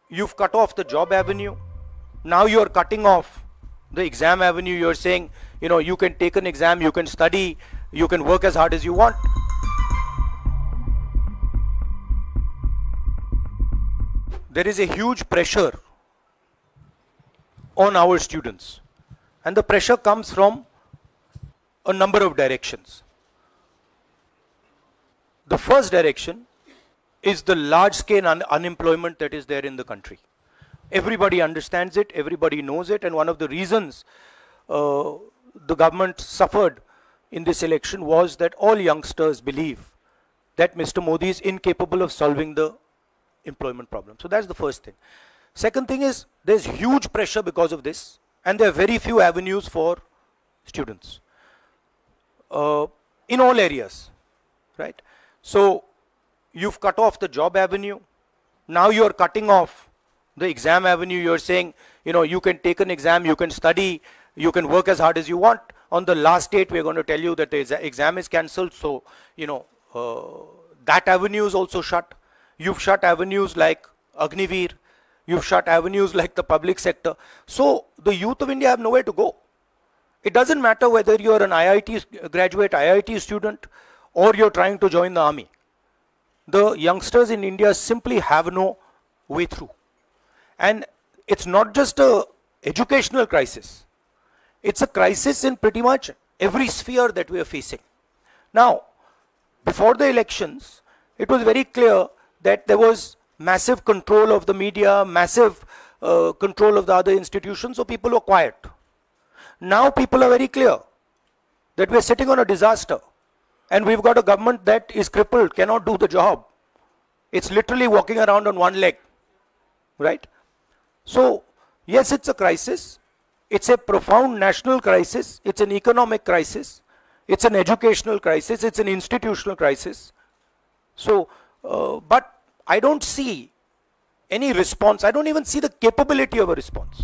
you've cut off the job avenue. Now you're cutting off the exam avenue. You're saying, you can take an exam, you can study, you can work as hard as you want. There is a huge pressure on our students, and the pressure comes from a number of directions. The first direction is the large-scale unemployment that is there in the country. Everybody understands it, everybody knows it, and one of the reasons the government suffered in this election was that all youngsters believe that Mr. Modi is incapable of solving the employment problem. So that's the first thing. Second thing is there's huge pressure because of this, and there are very few avenues for students in all areas, right? So you've cut off the job avenue. Now you're cutting off the exam avenue. You're saying, you can take an exam, you can study, you can work as hard as you want. On the last date, we're going to tell you that the exam is cancelled. So, that avenue is also shut. You've shut avenues like Agniveer. You've shut avenues like the public sector. So the youth of India have nowhere to go. It doesn't matter whether you're an IIT graduate, IIT student, or you're trying to join the army. The youngsters in India simply have no way through. And it's not just an educational crisis. It's a crisis in pretty much every sphere that we are facing. Now, before the elections, it was very clear that there was massive control of the media, massive control of the other institutions, so people were quiet. Now people are very clear that we're sitting on a disaster, and we've got a government that is crippled, cannot do the job. It's literally walking around on one leg, right? So, yes, it's a crisis. It's a profound national crisis. It's an economic crisis. It's an educational crisis. It's an institutional crisis. So, but I don't see any response. I don't even see the capability of a response.